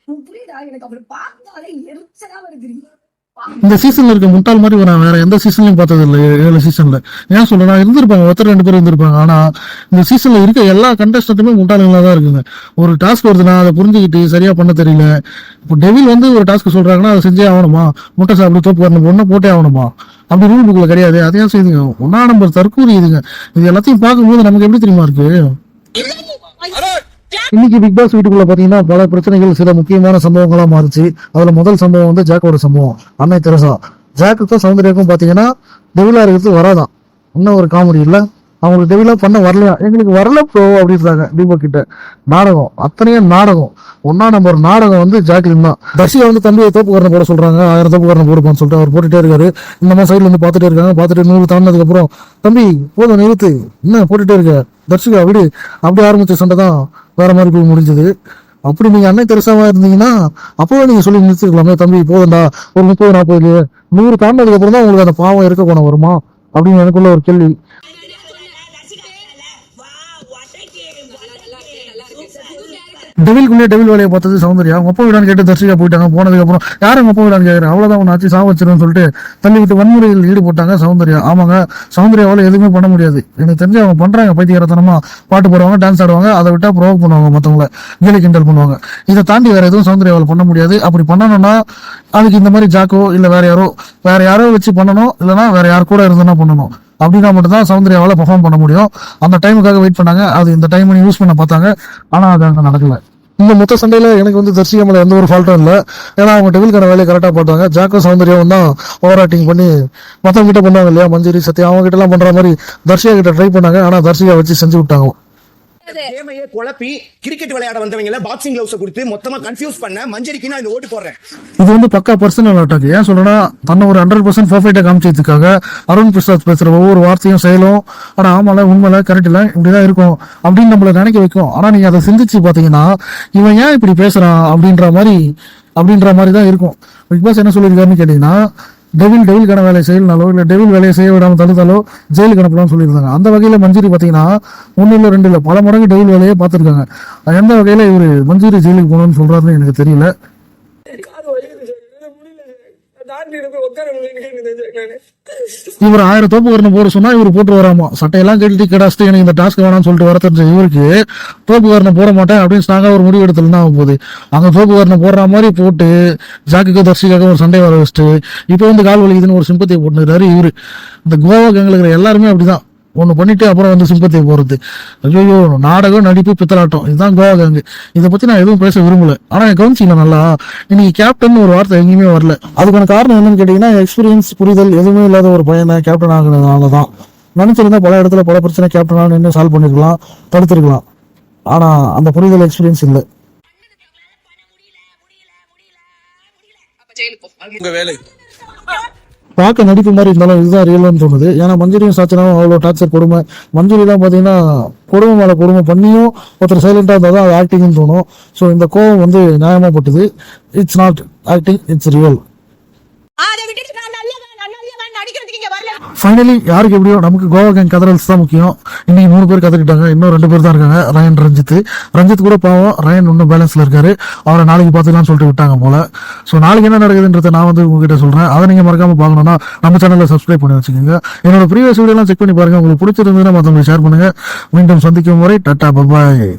புரியுதா? எனக்கு அவளை பார்த்தாலே எரிச்சலா வருது. இந்த சீசன்ல இருக்க முட்டாள் மாதிரி வரான் வேற எந்த சீசன்லயும் பார்த்தது இல்லை 7 சீசன்ல. ஏன் சொல்றேன், இருந்திருப்பாங்க ஒருத்தர் 2 பேர் இருந்திருப்பாங்க. ஆனா இந்த சீசன்ல இருக்க எல்லா கண்டஸ்டன்ட்டுமே முட்டாளுங்களா தான் இருக்குங்க. ஒரு டாஸ்க் வருதுன்னா அதை புரிஞ்சுக்கிட்டு சரியா பண்ண தெரியல. இப்போ டெவில் வந்து ஒரு டாஸ்க் சொல்றாங்கன்னா அதை செஞ்சே ஆகணுமா, முட்டை சாப்பிட்டு தோப்பு வரணும், ஒன்னும் போட்டே ஆகணுமா, அப்படி ரூல் புக்ல கிடையாது. அதையும் செய்துங்க. 1ஆம் நம்பர் தற்கூரி இதுங்க. இது எல்லாத்தையும் பார்க்கும்போது நமக்கு எப்படி தெரியுமா இருக்கு. இன்னைக்கு பிக் பாஸ் வீட்டுக்குள்ள பாத்தீங்கன்னா பல பிரச்சனைகள், சில முக்கியமான சம்பவங்களா மாறுச்சு. அதுல முதல் சம்பவம் வந்து ஜாக்கோட சம்பவம். அன்னை தெரசா ஜாக்குக்கும் சௌந்தர்யாக்கும் பாத்தீங்கன்னா டெவிலா இருக்கிறது வராதான். இன்னும் ஒரு காமெடி இல்ல, அவங்களுக்கு டெவிலா பண்ண வரலையா, எங்களுக்கு வரல ப்ரோ அப்படின்றாங்க தீபக் கிட்ட. நாடகம், அத்தனையும் நாடகம். 1ஆம் நம்பர் நாடகம் வந்து ஜாக்லின் தான். தர்ஷிகா வந்து தம்பியை தோப்புக்காரனை போட சொல்றாங்க. 1000 தோப்புக்காரனை போடுப்பான்னு சொல்லிட்டு அவர் போட்டுட்டே இருக்காரு. இந்த மாதிரி சைட்ல இருந்து பாத்துட்டே இருக்காங்க. பாத்துட்டு 100 தாண்டினதுக்கு அப்புறம் தம்பி போதும் நிறுத்து, என்ன போட்டுட்டே இருக்க தர்ஷிகா விடு, அப்படி ஆரம்பிச்ச சண்டை தான் வேற மாதிரி போய் முடிஞ்சது. அப்படி நீங்க அன்னை தெரசாவா இருந்தீங்கன்னா அப்பவே நீங்க சொல்லி நிறுத்திருக்கலாமே, தம்பி போதும்டா ஒரு 30-40 100 தாண்டதுக்கு அப்புறம் தான் உங்களுக்கு அந்த பாவம் இருக்க போன வருமா அப்படின்னு எனக்குள்ள ஒரு கேள்வி. டெவில்குள்ளே டெவில் வேலையை பார்த்தது சௌந்தர்யா. அவங்க அப்பா வீடான்னு கேட்டு தர்ஷிகா போயிட்டாங்க. போனதுக்கு அப்புறம் யாரும் அவங்க அப்பா வீடான்னு கேட்கறேன், அவ்வளவுதான் உன்னை ஆச்சு சாவச்சிருன்னு சொல்லிட்டு தள்ளி விட்டு வன்முறையில் ஈடுபட்டாங்க சௌந்தர்யா. ஆமாங்க, சௌந்தர்யாவால எதுவுமே பண்ண முடியாது. எனக்கு தெரிஞ்சு அவங்க பண்றாங்க பைத்தியகாரத்தனமா, பாட்டு போடுவாங்க, டான்ஸ் ஆடுவாங்க, அதை விட்டா ப்ரோவோக் பண்ணுவாங்க, மத்தவங்களை கேலி கிண்டல் பண்ணுவாங்க. இதை தாண்டி வேற எதுவும் சௌந்தர்யாவால் பண்ண முடியாது. அப்படி பண்ணணும்னா அதுக்கு இந்த மாதிரி ஜாக்கோ இல்ல வேற யாரோ வச்சு பண்ணணும், இல்லைன்னா வேற யார் கூட இருந்ததுன்னா பண்ணணும். அப்படின்னா மட்டும்தான் சௌந்தர்யாவால பெர்ஃபார்ம் பண்ண முடியும். அந்த டைமுக்காக வெயிட் பண்ணாங்க. அது இந்த டைம் யூஸ் பண்ண பார்த்தாங்க, ஆனா அது அங்க நடக்கல. இந்த மொத்த சண்டையில எனக்கு வந்து தர்ஷிகா மேல எந்த ஒரு ஃபால்ட்டும் இல்லை. ஏன்னா அவங்க டெவில்கான வேலையை கரெக்டா பார்த்தாங்க. ஜாக்கோ சௌந்தர்யாவும் தான் ஓவர் ஆக்டிங் பண்ணி மத்தவங்க கிட்ட பண்ணுவாங்க இல்லையா, மஞ்சரி சத்யா அவங்க கிட்ட எல்லாம் பண்ற மாதிரி தர்ஷிகா கிட்ட ட்ரை பண்ணாங்க. ஆனா தர்ஷிகா வச்சு செஞ்சு விட்டாங்க. கேமையே குழப்பி கிரிக்கெட் விளையாட வந்தவங்க பாக்ஸிங் கிளவுஸ் கொடுத்து மொத்தமா கன்ஃபியூஸ் பண்ண மஞ்சரிக்கு நான் இந்த ஓட்டு போடுறேன். இது வந்து பக்கா பர்சனல் அட்டாக். ஏன் சொல்றேன்னா, தன்னை ஒரு 100% பர்ஃபெக்டா காமிச்சதுக்காக அருண் பிரசாத் பேசுற ஒவ்வொரு வார்த்தையும் செயலும் ஆனா ஆமால உண்மையில கரெக்ட் இல்ல இப்படிதான் இருக்கும் அப்படின்னு நம்மள நினைக்க வைக்கும். ஆனா நீங்க அதை சிந்திச்சு பாத்தீங்கன்னா இவன் ஏன் இப்படி பேசுறான் அப்படின்ற மாதிரி தான் இருக்கும். பிக் பாஸ் என்ன சொல்லியிருக்காருன்னு கேட்டீங்கன்னா, டெவில்கான வேலையை செய்யலனாலோ இல்ல டெவில் வேலையை செய்ய விடாம தடுத்தாலோ ஜெயிலுக்கு அனுப்பலாம்னு சொல்லியிருந்தாங்க. அந்த வகையில மஞ்சரி பாத்தீங்கன்னா 1 இல்ல 2 இல்ல பல மடங்கு டெவில் வேலையை பார்த்திருக்காங்க. எந்த வகையில இவரு மஞ்சரி ஜெயிலுக்கு போகணும்னு சொல்றாருன்னு எனக்கு தெரியல. இவர் 1000 தோப்புக்காரன் போட சொன்னா இவர் போட்டு வராமா. சட்டையெல்லாம் கேட்டு கேடாஸ்ட்டு எனக்கு இந்த டாஸ்க் வேணாம்னு சொல்லிட்டு வர தெரிஞ்ச இவருக்கு தோப்புக்காரனை போட மாட்டேன் அப்படின்னு ஸ்ட்ராங்கா ஒரு முடிவு எடுத்துல தான் ஆகும் போகுது. அங்க தோப்புக்காரனை போடுற மாதிரி போட்டு ஜாக்குக்கு தர்ஷிக்காக ஒரு சண்டை வர வச்சுட்டு இப்போ வந்து கால் வலிக்குதுன்னு ஒரு சிம்பத்தியை போட்டுருக்காரு இவரு. இந்த கோவா கேங்கில் இருக்கிற எல்லாருமே அப்படிதான், ஒண்ணு பண்ணிட்டு அப்புறம் வந்து சிம்பத்தியை போறது. ஐயோ, நாடகம் நடிப்பு பித்தலாட்டம், இதுதான் கோவா கேங்கு. இதை பத்தி நான் எதுவும் பேச விரும்பல. ஆனா கவனிச்சிங்களா நல்லா, இன்னைக்கு கேப்டன் ஒரு வார்த்தை எங்கேயுமே வரல. அதுக்கான காரணம் என்னன்னு கேட்டீங்கன்னா, எக்ஸ்பீரியன்ஸ் புரிதல் எதுவுமே இல்லாத ஒரு பையனை கேப்டன் ஆகுறதுனாலதான். நினைச்சிருந்தா பல இடத்துல பல பிரச்சனை கேப்டனா நின்று சால்வ் பண்ணிருக்கலாம், தடுத்திருக்கலாம். ஆனா அந்த புரிதல் எக்ஸ்பீரியன்ஸ் இல்லை. பார்க்க நடிப்பு மாதிரி இருந்தாலும் இதுதான் ரியல்னு தோணுது. ஏன்னா மஞ்சரியும் சாச்சனாவும் அவ்வளோ டார்ச்சர் கொடுமை. மஞ்சரிலாம் பார்த்தீங்கன்னா கொடுமை மேலே கொடுமை பண்ணியும் ஒருத்தர் சைலண்டா இருந்தால் தான் அது ஆக்டிங்னு தோணும். ஸோ இந்த கோவம் வந்து நியாயமாப்பட்டது. It's not acting, it's real. Finally யாருக்கு எப்படியோ நமக்கு கோவா கேங் கதறல்ஸ் தான் முக்கியம். இன்னைக்கு 3 பேர் கதறிட்டாங்க, இன்னும் 2 பேர் தான் இருக்காங்க, ரயன் ரஞ்சித் கூட பாவம். ரயன் இன்னும் பேலன்ஸ்ல இருக்காரு, அவரை நாளைக்கு பார்த்துக்கலாம்னு சொல்லிட்டு விட்டாங்க போல. ஸோ நாளைக்கு என்ன நடக்குதுன்றதை நான் வந்து உங்ககிட்ட சொல்றேன். அதை நீங்க மறக்காம பார்க்கணும்னா நம்ம சேனலை சப்ஸ்கிரைப் பண்ணி வச்சுக்கோங்க. என்னோட ப்ரீவியஸ் வீடியோலாம் செக் பண்ணி பாருங்க. உங்களுக்கு பிடிச்சிருந்ததுன்னா மற்றவங்களுக்கு ஷேர் பண்ணுங்க. மீண்டும் சந்திக்கும் வரை டாடா, பை பாய்.